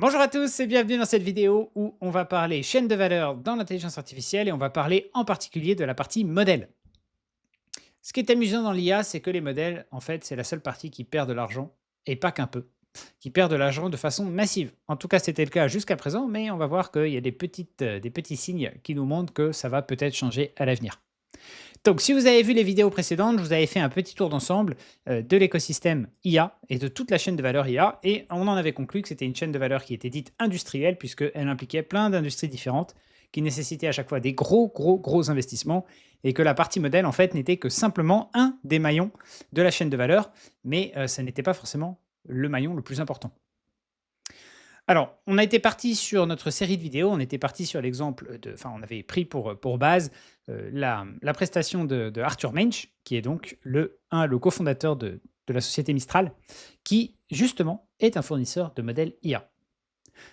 Bonjour à tous et bienvenue dans cette vidéo où on va parler chaîne de valeur dans l'intelligence artificielle et on va parler en particulier de la partie modèle. Ce qui est amusant dans l'IA, c'est que les modèles, en fait, c'est la seule partie qui perd de l'argent et pas qu'un peu, qui perd de l'argent de façon massive. En tout cas, c'était le cas jusqu'à présent, mais on va voir qu'il y a des petits signes qui nous montrent que ça va peut-être changer à l'avenir. Donc, si vous avez vu les vidéos précédentes, je vous avais fait un petit tour d'ensemble de l'écosystème IA et de toute la chaîne de valeur IA. Et on en avait conclu que c'était une chaîne de valeur qui était dite industrielle, puisqu'elle impliquait plein d'industries différentes qui nécessitaient à chaque fois des gros investissements et que la partie modèle, en fait, n'était que simplement un des maillons de la chaîne de valeur, mais ça n'était pas forcément le maillon le plus important. Alors, on a été parti sur notre série de vidéos, on était parti sur l'exemple de, enfin, on avait pris pour base la prestation de Arthur Mensch, qui est donc le cofondateur de la société Mistral, qui justement est un fournisseur de modèles IA.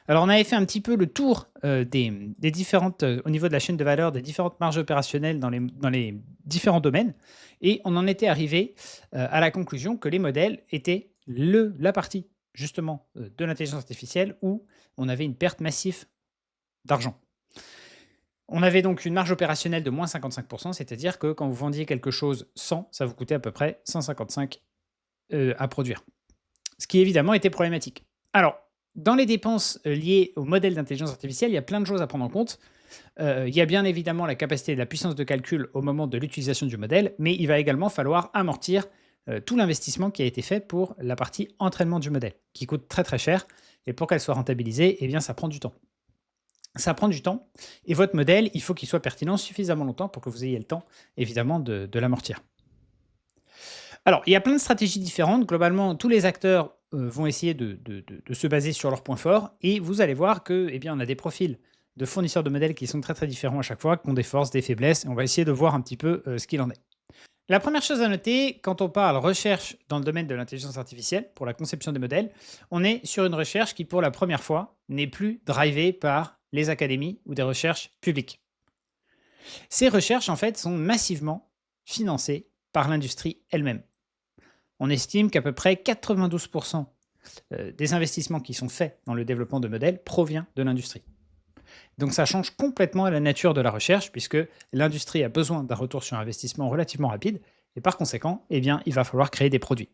Alors, on avait fait un petit peu le tour des différentes, au niveau de la chaîne de valeur, des différentes marges opérationnelles dans les différents domaines, et on en était arrivé à la conclusion que les modèles étaient la partie justement de l'intelligence artificielle où on avait une perte massive d'argent. On avait donc une marge opérationnelle de moins 55%, c'est-à-dire que quand vous vendiez quelque chose 100, ça vous coûtait à peu près 155 à produire. Ce qui évidemment était problématique. Alors, dans les dépenses liées au modèle d'intelligence artificielle, il y a plein de choses à prendre en compte. Il y a bien évidemment la capacité et la puissance de calcul au moment de l'utilisation du modèle, mais il va également falloir amortir tout l'investissement qui a été fait pour la partie entraînement du modèle, qui coûte très cher. Et pour qu'elle soit rentabilisée, eh bien, ça prend du temps. Ça prend du temps et votre modèle, il faut qu'il soit pertinent suffisamment longtemps pour que vous ayez le temps, évidemment, de l'amortir. Alors, il y a plein de stratégies différentes. Globalement, tous les acteurs vont essayer de se baser sur leurs points forts et vous allez voir que, eh bien, on a des profils de fournisseurs de modèles qui sont très différents à chaque fois, qui ont des forces, des faiblesses. Et on va essayer de voir un petit peu ce qu'il en est. La première chose à noter, quand on parle recherche dans le domaine de l'intelligence artificielle, pour la conception des modèles, on est sur une recherche qui, pour la première fois, n'est plus drivée par les académies ou des recherches publiques. Ces recherches, en fait, sont massivement financées par l'industrie elle-même. On estime qu'à peu près 92% des investissements qui sont faits dans le développement de modèles provient de l'industrie. Donc ça change complètement la nature de la recherche puisque l'industrie a besoin d'un retour sur investissement relativement rapide et par conséquent, eh bien, il va falloir créer des produits.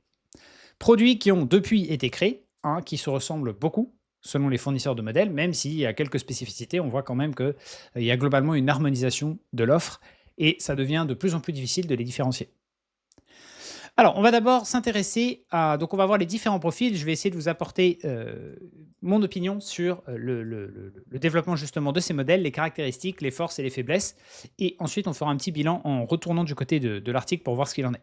Produits qui ont depuis été créés, hein, qui se ressemblent beaucoup selon les fournisseurs de modèles, même s'il y a quelques spécificités, on voit quand même qu'il y a globalement une harmonisation de l'offre et ça devient de plus en plus difficile de les différencier. Alors, on va d'abord s'intéresser à donc on va voir les différents profils. Je vais essayer de vous apporter, mon opinion sur, le développement justement de ces modèles, les caractéristiques, les forces et les faiblesses et ensuite on fera un petit bilan en retournant du côté de l'article pour voir ce qu'il en est.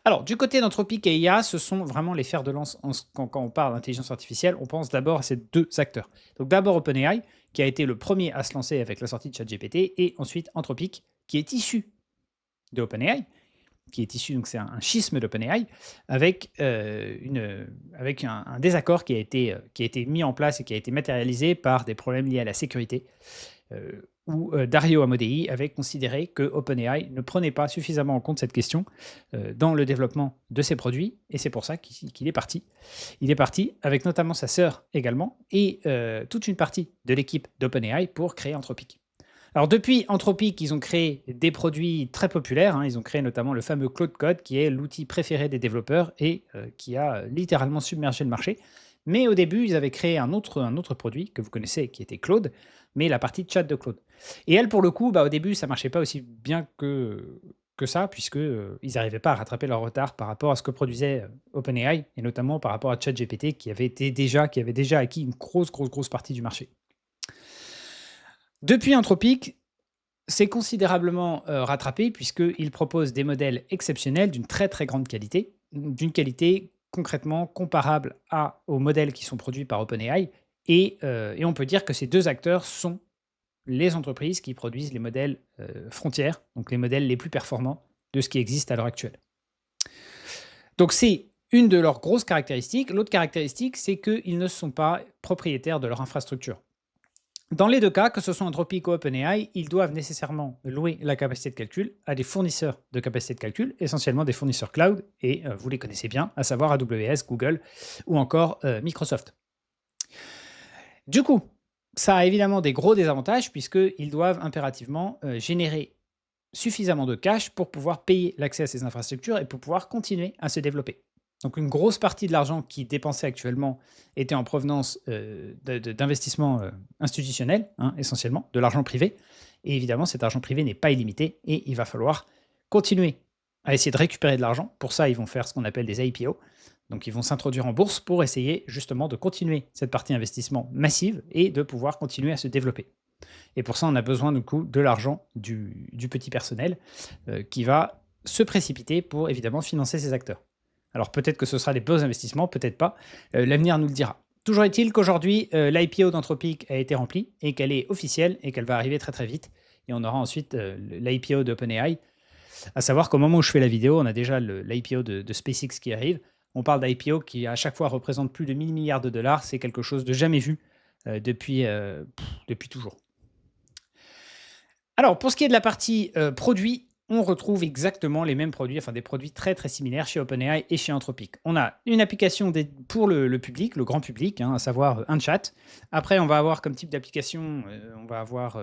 Alors, du côté d'Anthropic et IA, ce sont vraiment les fers de lance quand on parle d'intelligence artificielle, on pense d'abord à ces 2 acteurs. Donc d'abord OpenAI, qui a été le premier à se lancer avec la sortie de ChatGPT et ensuite Anthropic, qui est issu de OpenAI qui est issu, donc c'est un schisme d'OpenAI, avec, avec un désaccord qui a été mis en place et qui a été matérialisé par des problèmes liés à la sécurité, où Dario Amodei avait considéré que OpenAI ne prenait pas suffisamment en compte cette question dans le développement de ses produits, et c'est pour ça qu'il est parti. Il est parti avec notamment sa sœur également, et toute une partie de l'équipe d'OpenAI pour créer Anthropic. Alors depuis Anthropic, ils ont créé des produits très populaires, hein. Ils ont créé notamment le fameux Claude Code, qui est l'outil préféré des développeurs et qui a littéralement submergé le marché. Mais au début, ils avaient créé un autre produit que vous connaissez, qui était Claude, mais la partie chat de Claude. Et elle, pour le coup, bah, au début, ça marchait pas aussi bien que ça, puisque ils n'arrivaient pas à rattraper leur retard par rapport à ce que produisait OpenAI, et notamment par rapport à ChatGPT, qui avait déjà acquis une grosse partie du marché. Depuis Anthropic, c'est considérablement rattrapé puisqu'il propose des modèles exceptionnels d'une très grande qualité, d'une qualité concrètement comparable aux modèles qui sont produits par OpenAI et on peut dire que ces 2 acteurs sont les entreprises qui produisent les modèles, frontières, donc les modèles les plus performants de ce qui existe à l'heure actuelle. Donc c'est une de leurs grosses caractéristiques. L'autre caractéristique, c'est qu'ils ne sont pas propriétaires de leur infrastructure. Dans les 2 cas, que ce soit Anthropic ou OpenAI, ils doivent nécessairement louer la capacité de calcul à des fournisseurs de capacité de calcul, essentiellement des fournisseurs cloud, et vous les connaissez bien, à savoir AWS, Google ou encore Microsoft. Du coup, ça a évidemment des gros désavantages puisqu'ils doivent impérativement générer suffisamment de cash pour pouvoir payer l'accès à ces infrastructures et pour pouvoir continuer à se développer. Donc une grosse partie de l'argent qui est dépensé actuellement était en provenance d'investissements institutionnels, hein, essentiellement, de l'argent privé. Et évidemment, cet argent privé n'est pas illimité et il va falloir continuer à essayer de récupérer de l'argent. Pour ça, ils vont faire ce qu'on appelle des IPO. Donc ils vont s'introduire en bourse pour essayer justement de continuer cette partie investissement massive et de pouvoir continuer à se développer. Et pour ça, on a besoin du coup de l'argent du petit personnel qui va se précipiter pour évidemment financer ces acteurs. Alors peut-être que ce sera des beaux investissements, peut-être pas. L'avenir nous le dira. Toujours est-il qu'aujourd'hui, l'IPO d'Anthropic a été remplie et qu'elle est officielle et qu'elle va arriver très très vite. Et on aura ensuite l'IPO d'OpenAI. À savoir qu'au moment où je fais la vidéo, on a déjà l'IPO de SpaceX qui arrive. On parle d'IPO qui à chaque fois représente plus de 1000 milliards de dollars. C'est quelque chose de jamais vu depuis toujours. Alors, pour ce qui est de la partie produit, on retrouve exactement les mêmes produits, enfin des produits très très similaires chez OpenAI et chez Anthropic. On a une application pour le public, le grand public, hein, à savoir un chat. Après, on va avoir comme type d'application, on va avoir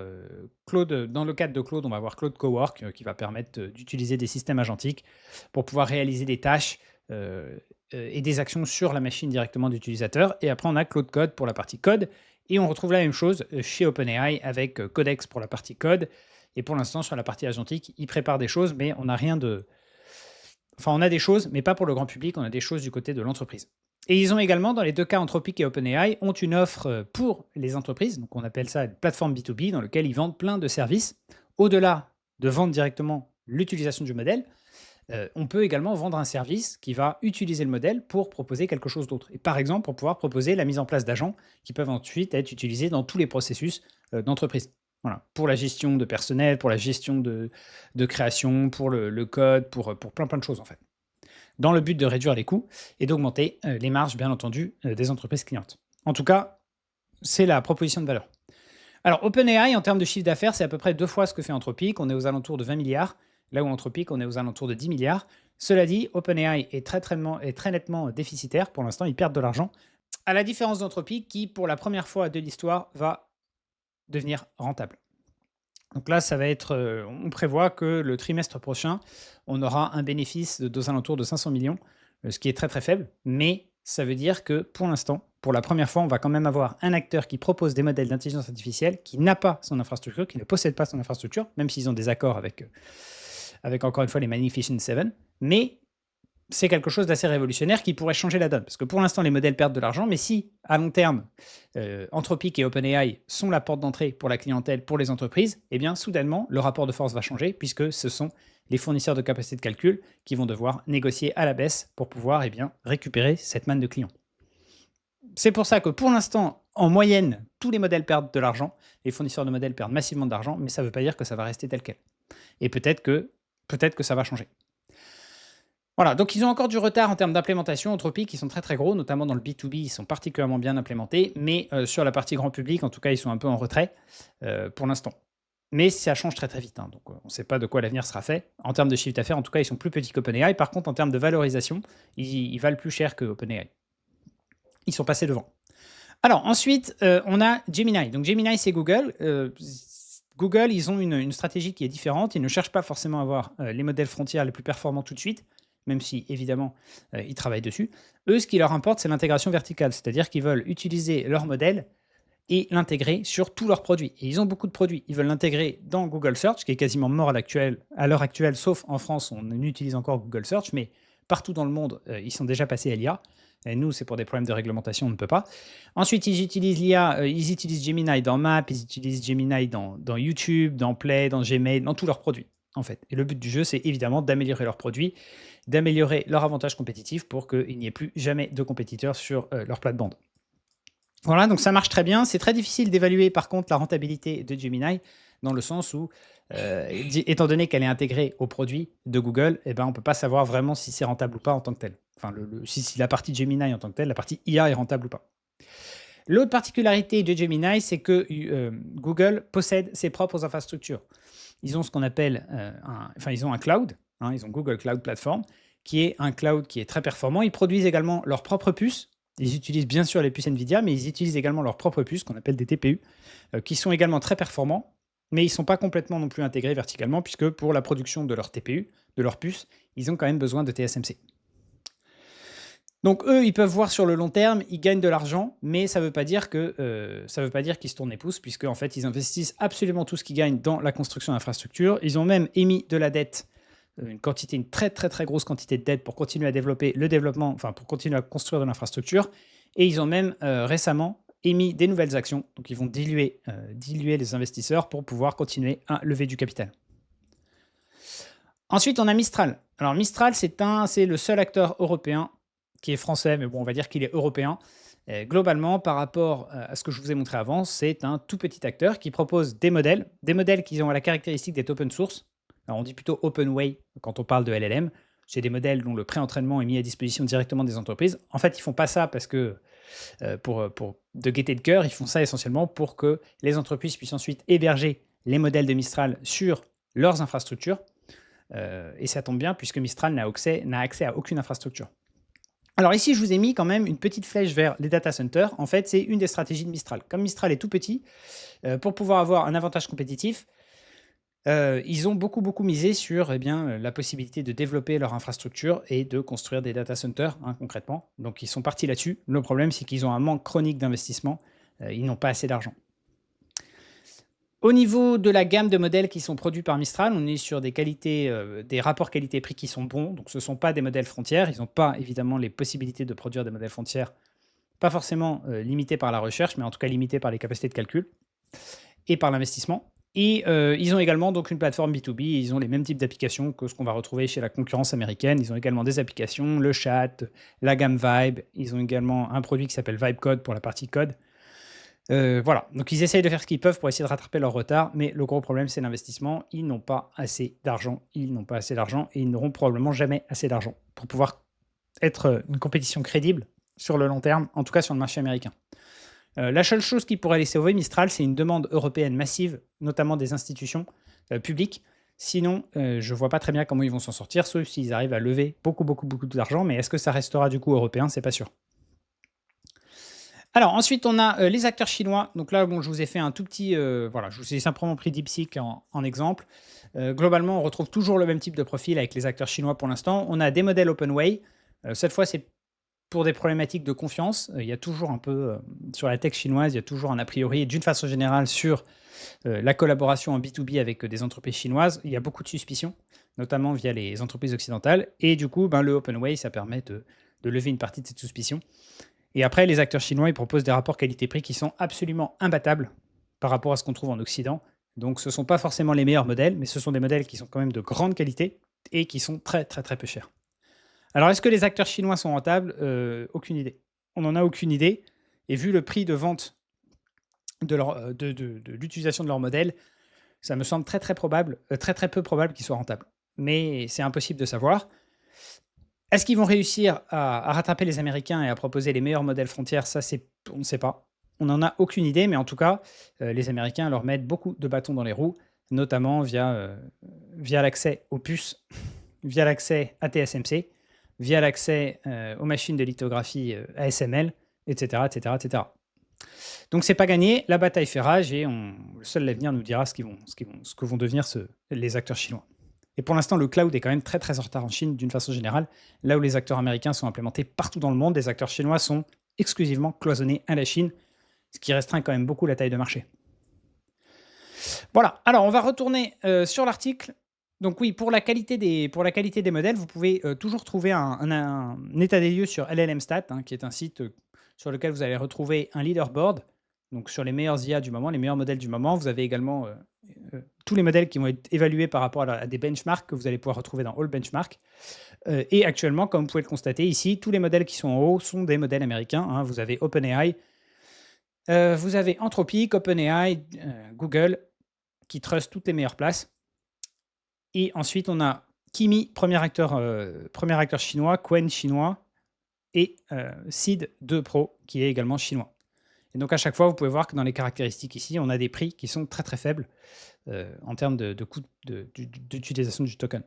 Claude. Dans le cadre de Claude, on va avoir Claude Cowork qui va permettre d'utiliser des systèmes agentiques pour pouvoir réaliser des tâches et des actions sur la machine directement d'utilisateur. Et après, on a Claude Code pour la partie code. Et on retrouve la même chose chez OpenAI avec Codex pour la partie code. Et pour l'instant, sur la partie agentique, ils préparent des choses, mais on n'a rien de... Enfin, on a des choses, mais pas pour le grand public, on a des choses du côté de l'entreprise. Et ils ont également, dans les deux cas, Anthropic et OpenAI, ont une offre pour les entreprises, donc on appelle ça une plateforme B2B, dans laquelle ils vendent plein de services. Au-delà de vendre directement l'utilisation du modèle, on peut également vendre un service qui va utiliser le modèle pour proposer quelque chose d'autre. Et par exemple, pour pouvoir proposer la mise en place d'agents qui peuvent ensuite être utilisés dans tous les processus d'entreprise. Voilà, pour la gestion de personnel, pour la gestion de création, pour le code, pour plein de choses en fait. Dans le but de réduire les coûts et d'augmenter les marges, bien entendu, des entreprises clientes. En tout cas, c'est la proposition de valeur. Alors, OpenAI, en termes de chiffre d'affaires, c'est à peu près 2 fois ce que fait Anthropic. On est aux alentours de 20 milliards. Là où Anthropic, on est aux alentours de 10 milliards. Cela dit, OpenAI est très nettement déficitaire. Pour l'instant, ils perdent de l'argent. À la différence d'Anthropic, qui, pour la première fois de l'histoire, va devenir rentable. Donc là, ça va être, on prévoit que le trimestre prochain, on aura un bénéfice aux alentours de 500 millions, ce qui est très très faible. Mais ça veut dire que pour l'instant, pour la première fois, on va quand même avoir un acteur qui propose des modèles d'intelligence artificielle, qui n'a pas son infrastructure, qui ne possède pas son infrastructure, même s'ils ont des accords avec encore une fois les Magnificent Seven, mais c'est quelque chose d'assez révolutionnaire qui pourrait changer la donne. Parce que pour l'instant, les modèles perdent de l'argent, mais si, à long terme, Anthropic et OpenAI sont la porte d'entrée pour la clientèle, pour les entreprises, eh bien, soudainement, le rapport de force va changer, puisque ce sont les fournisseurs de capacité de calcul qui vont devoir négocier à la baisse pour pouvoir récupérer cette manne de clients. C'est pour ça que pour l'instant, en moyenne, tous les modèles perdent de l'argent, les fournisseurs de modèles perdent massivement d'argent, mais ça ne veut pas dire que ça va rester tel quel. Et peut-être que ça va changer. Voilà, donc ils ont encore du retard en termes d'implémentation. Anthropic, ils sont très très gros, notamment dans le B2B, ils sont particulièrement bien implémentés, mais sur la partie grand public, en tout cas, ils sont un peu en retrait pour l'instant. Mais ça change très très vite, hein, donc on ne sait pas de quoi l'avenir sera fait. En termes de chiffre d'affaires, en tout cas, ils sont plus petits qu'OpenAI. Par contre, en termes de valorisation, ils valent plus cher que OpenAI. Ils sont passés devant. Alors ensuite, on a Gemini. Donc Gemini, c'est Google. Google, ils ont une stratégie qui est différente. Ils ne cherchent pas forcément à avoir les modèles frontières les plus performants tout de suite, même si, évidemment, ils travaillent dessus. Eux, ce qui leur importe, c'est l'intégration verticale, c'est-à-dire qu'ils veulent utiliser leur modèle et l'intégrer sur tous leurs produits. Et ils ont beaucoup de produits. Ils veulent l'intégrer dans Google Search, qui est quasiment mort à l'heure actuelle, sauf en France, on utilise encore Google Search, mais partout dans le monde, ils sont déjà passés à l'IA. Et nous, c'est pour des problèmes de réglementation, on ne peut pas. Ensuite, ils utilisent l'IA, ils utilisent Gemini dans Maps, ils utilisent Gemini dans YouTube, dans Play, dans Gmail, dans tous leurs produits, en fait. Et le but du jeu, c'est évidemment d'améliorer leurs produits, d'améliorer leur avantage compétitif pour qu'il n'y ait plus jamais de compétiteurs sur leur plate-bande. Voilà, donc ça marche très bien. C'est très difficile d'évaluer, par contre, la rentabilité de Gemini, dans le sens où, étant donné qu'elle est intégrée au produit de Google, eh ben, on ne peut pas savoir vraiment si c'est rentable ou pas en tant que tel. Enfin, si la partie Gemini en tant que telle, la partie IA est rentable ou pas. L'autre particularité de Gemini, c'est que Google possède ses propres infrastructures. Ils ont ce qu'on appelle ils ont un cloud, hein, ils ont Google Cloud Platform, qui est un cloud qui est très performant. Ils produisent également leurs propres puces, Ils utilisent bien sûr les puces NVIDIA, mais ils utilisent également leurs propres puces, qu'on appelle des TPU, qui sont également très performants, mais ils ne sont pas complètement non plus intégrés verticalement, puisque pour la production de leurs TPU, de leurs puces, ils ont quand même besoin de TSMC. Donc eux, ils peuvent voir sur le long terme, ils gagnent de l'argent, mais ça ne veut pas dire qu'ils se tournent les pouces, puisque en fait, ils investissent absolument tout ce qu'ils gagnent dans la construction d'infrastructures. Ils ont même émis de la dette, une très très très grosse quantité de dette pour continuer à développer le développement, enfin pour continuer à construire de l'infrastructure. Et ils ont même récemment émis des nouvelles actions, donc ils vont diluer les investisseurs pour pouvoir continuer à lever du capital. Ensuite, on a Mistral. Alors Mistral, c'est le seul acteur européen qui est français, mais bon, on va dire qu'il est européen. Globalement, par rapport à ce que je vous ai montré avant, c'est un tout petit acteur qui propose des modèles qui ont la caractéristique d'être open source. Alors on dit plutôt open way quand on parle de LLM. C'est des modèles dont le pré-entraînement est mis à disposition directement des entreprises. En fait, ils font pas ça parce que de gaieté de cœur, ils font ça essentiellement pour que les entreprises puissent ensuite héberger les modèles de Mistral sur leurs infrastructures. Et ça tombe bien puisque Mistral n'a accès à aucune infrastructure. Alors ici, je vous ai mis quand même une petite flèche vers les data centers. En fait, c'est une des stratégies de Mistral. Comme Mistral est tout petit, pour pouvoir avoir un avantage compétitif, ils ont beaucoup misé sur la possibilité de développer leur infrastructure et de construire des data centers, concrètement. Donc ils sont partis là-dessus. Le problème, c'est qu'ils ont un manque chronique d'investissement. Ils n'ont pas assez d'argent. Au niveau de la gamme de modèles qui sont produits par Mistral, on est sur des rapports qualité-prix qui sont bons. Donc ce ne sont pas des modèles frontières. Ils n'ont pas évidemment les possibilités de produire des modèles frontières, pas forcément limités par la recherche, mais en tout cas limités par les capacités de calcul et par l'investissement. Et ils ont également donc une plateforme B2B. Ils ont les mêmes types d'applications que ce qu'on va retrouver chez la concurrence américaine. Ils ont également des applications, le chat, la gamme Vibe. Ils ont également un produit qui s'appelle Vibe Code pour la partie code. Voilà, donc ils essayent de faire ce qu'ils peuvent pour essayer de rattraper leur retard, mais le gros problème, c'est l'investissement. Ils n'ont pas assez d'argent. Ils n'ont pas assez d'argent et ils n'auront probablement jamais assez d'argent pour pouvoir être une compétition crédible sur le long terme, en tout cas sur le marché américain. La seule chose qui pourrait les sauver, Mistral, c'est une demande européenne massive, notamment des institutions publiques. Sinon, je ne vois pas très bien comment ils vont s'en sortir, sauf s'ils arrivent à lever beaucoup d'argent, mais est-ce que ça restera du coup européen? C'est pas sûr. Alors ensuite, on a les acteurs chinois. Donc là, bon, je vous ai fait un tout petit... voilà, je vous ai simplement pris DeepSeek en exemple. Globalement, on retrouve toujours le même type de profil avec les acteurs chinois pour l'instant. On a des modèles OpenWay. Cette fois, c'est pour des problématiques de confiance. Il y a toujours un peu, sur la tech chinoise, il y a toujours un a priori, et d'une façon générale, sur la collaboration en B2B avec des entreprises chinoises. Il y a beaucoup de suspicions, notamment via les entreprises occidentales. Et du coup, le OpenWay, ça permet de lever une partie de cette suspicion. Et après, les acteurs chinois, ils proposent des rapports qualité-prix qui sont absolument imbattables par rapport à ce qu'on trouve en Occident. Donc, ce ne sont pas forcément les meilleurs modèles, mais ce sont des modèles qui sont quand même de grande qualité et qui sont très peu chers. Alors, est-ce que les acteurs chinois sont rentables? Aucune idée. On n'en a aucune idée. Et vu le prix de vente de l'utilisation de leur modèle, ça me semble très peu probable qu'ils soient rentables. Mais c'est impossible de savoir. Est-ce qu'ils vont réussir à rattraper les Américains et à proposer les meilleurs modèles frontières? Ça, on ne sait pas. On n'en a aucune idée, mais en tout cas, les Américains leur mettent beaucoup de bâtons dans les roues, notamment via l'accès aux puces, via l'accès à TSMC, via l'accès aux machines de lithographie ASML, etc. Donc, c'est pas gagné. La bataille fait rage et seul l'avenir nous dira ce que vont devenir les acteurs chinois. Et pour l'instant, le cloud est quand même très en retard en Chine d'une façon générale. Là où les acteurs américains sont implémentés partout dans le monde, les acteurs chinois sont exclusivement cloisonnés à la Chine, ce qui restreint quand même beaucoup la taille de marché. Voilà, alors on va retourner sur l'article. Donc oui, pour la qualité des modèles, vous pouvez toujours trouver un état des lieux sur LLMstat, qui est un site sur lequel vous allez retrouver un leaderboard. Donc sur les meilleurs IA du moment, les meilleurs modèles du moment. Vous avez également tous les modèles qui vont être évalués par rapport à des benchmarks que vous allez pouvoir retrouver dans All Benchmark. Et actuellement, comme vous pouvez le constater ici, tous les modèles qui sont en haut sont des modèles américains. Vous avez OpenAI, vous avez Anthropic, OpenAI, Google, qui trust toutes les meilleures places. Et ensuite, on a Kimi, premier acteur chinois, Qwen chinois, et Seed 2 Pro, qui est également chinois. Et donc à chaque fois, vous pouvez voir que dans les caractéristiques ici, on a des prix qui sont très faibles en termes de coût d'utilisation du token.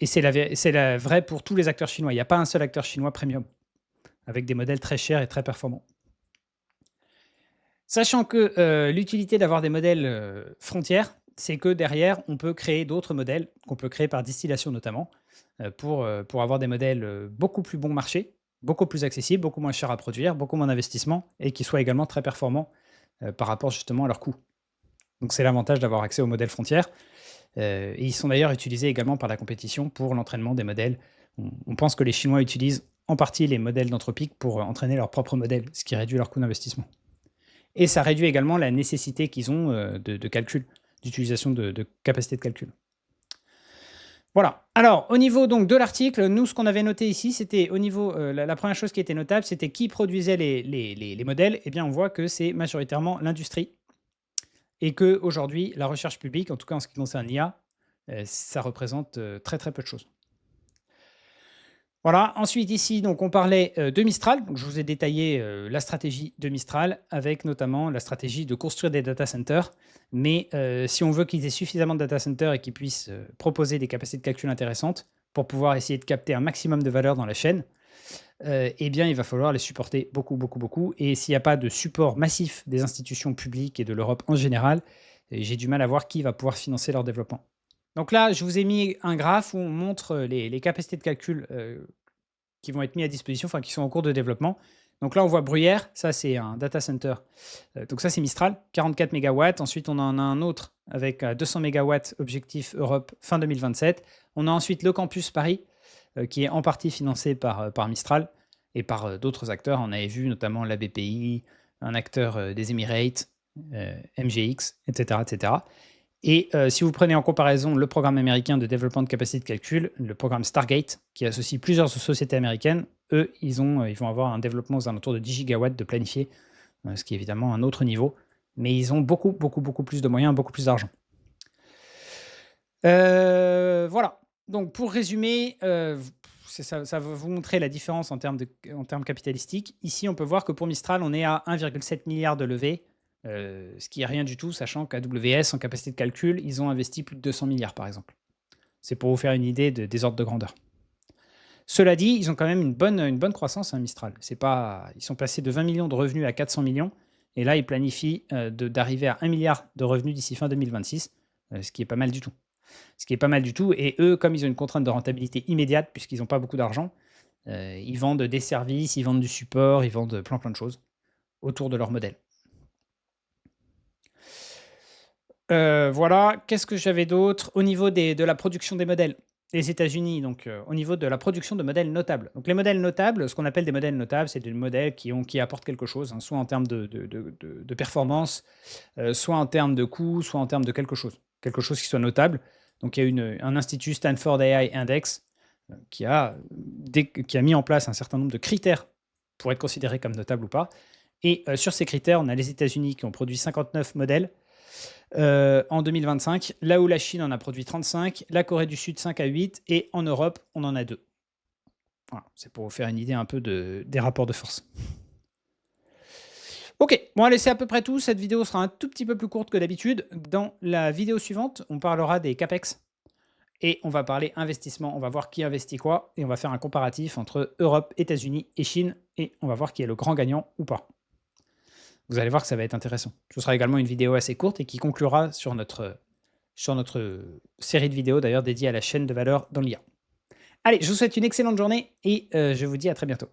Et c'est la vraie pour tous les acteurs chinois. Il n'y a pas un seul acteur chinois premium. avec des modèles très chers et très performants. Sachant que l'utilité d'avoir des modèles frontières, c'est que derrière, on peut créer d'autres modèles, qu'on peut créer par distillation notamment, pour avoir des modèles beaucoup plus bon marché, beaucoup plus accessibles, beaucoup moins chers à produire, beaucoup moins d'investissement et qui soient également très performants par rapport justement à leur coût. Donc c'est l'avantage d'avoir accès aux modèles frontières. Et ils sont d'ailleurs utilisés également par la compétition pour l'entraînement des modèles. On pense que les Chinois utilisent en partie les modèles d'Anthropic pour entraîner leurs propres modèles, ce qui réduit leur coût d'investissement. Et ça réduit également la nécessité qu'ils ont de calcul, d'utilisation de capacité de calcul. Voilà. Alors, au niveau donc de l'article, nous, ce qu'on avait noté ici, c'était au niveau, la première chose qui était notable, c'était qui produisait les modèles. Eh bien, on voit que c'est majoritairement l'industrie et qu'aujourd'hui, la recherche publique, en tout cas en ce qui concerne l'IA, ça représente très très peu de choses. Voilà. Ensuite, ici, donc, on parlait de Mistral. Donc, je vous ai détaillé la stratégie de Mistral avec notamment la stratégie de construire des data centers. Mais si on veut qu'ils aient suffisamment de data centers et qu'ils puissent proposer des capacités de calcul intéressantes pour pouvoir essayer de capter un maximum de valeur dans la chaîne, eh bien, il va falloir les supporter beaucoup, beaucoup, beaucoup. Et s'il n'y a pas de support massif des institutions publiques et de l'Europe en général, j'ai du mal à voir qui va pouvoir financer leur développement. Donc là, je vous ai mis un graphe où on montre les capacités de calcul qui vont être mis à disposition, enfin qui sont en cours de développement. Donc là, on voit Bruyère, ça c'est un data center. Donc ça c'est Mistral, 44 MW. Ensuite, on en a un autre avec 200 MW, objectif Europe fin 2027. On a ensuite le campus Paris, qui est en partie financé par Mistral et par d'autres acteurs. On avait vu notamment la BPI, un acteur des Emirates, MGX, etc. etc. Et si vous prenez en comparaison le programme américain de développement de capacité de calcul, le programme Stargate, qui associe plusieurs sociétés américaines, eux, ils vont avoir un développement aux alentours de 10 gigawatts de planifié, ce qui est évidemment un autre niveau. Mais ils ont beaucoup, beaucoup, beaucoup plus de moyens, beaucoup plus d'argent. Voilà. Donc, pour résumer, ça va vous montrer la différence en termes capitalistiques. Ici, on peut voir que pour Mistral, on est à 1,7 milliard de levée, ce qui est rien du tout, sachant qu'AWS, en capacité de calcul, ils ont investi plus de 200 milliards, par exemple. C'est pour vous faire une idée des ordres de grandeur. Cela dit, ils ont quand même une bonne croissance, hein, Mistral. Ils sont passés de 20 millions de revenus à 400 millions, et là, ils planifient d'arriver à 1 milliard de revenus d'ici fin 2026, ce qui est pas mal du tout. Et eux, comme ils ont une contrainte de rentabilité immédiate, puisqu'ils n'ont pas beaucoup d'argent, ils vendent des services, ils vendent du support, ils vendent plein de choses autour de leur modèle. Voilà. Qu'est-ce que j'avais d'autre? Au niveau de la production des modèles, les États-Unis, donc au niveau de la production de modèles notables. Donc les modèles notables, ce qu'on appelle des modèles notables, c'est des modèles qui apportent quelque chose, hein, soit en termes de performance, soit en termes de coût, soit en termes de quelque chose qui soit notable. Donc il y a un institut, Stanford AI Index, qui a mis en place un certain nombre de critères pour être considéré comme notable ou pas. Et sur ces critères, on a les États-Unis qui ont produit 59 modèles en 2025, là où la Chine en a produit 35, la Corée du Sud 5 à 8, et en Europe, on en a 2. Voilà, c'est pour vous faire une idée un peu des rapports de force. Ok, bon allez, c'est à peu près tout. Cette vidéo sera un tout petit peu plus courte que d'habitude. Dans la vidéo suivante, on parlera des CAPEX et on va parler investissement. On va voir qui investit quoi et on va faire un comparatif entre Europe, États-Unis et Chine et on va voir qui est le grand gagnant ou pas. Vous allez voir que ça va être intéressant. Ce sera également une vidéo assez courte et qui conclura sur notre série de vidéos d'ailleurs dédiée à la chaîne de valeur dans l'IA. Allez, je vous souhaite une excellente journée et je vous dis à très bientôt.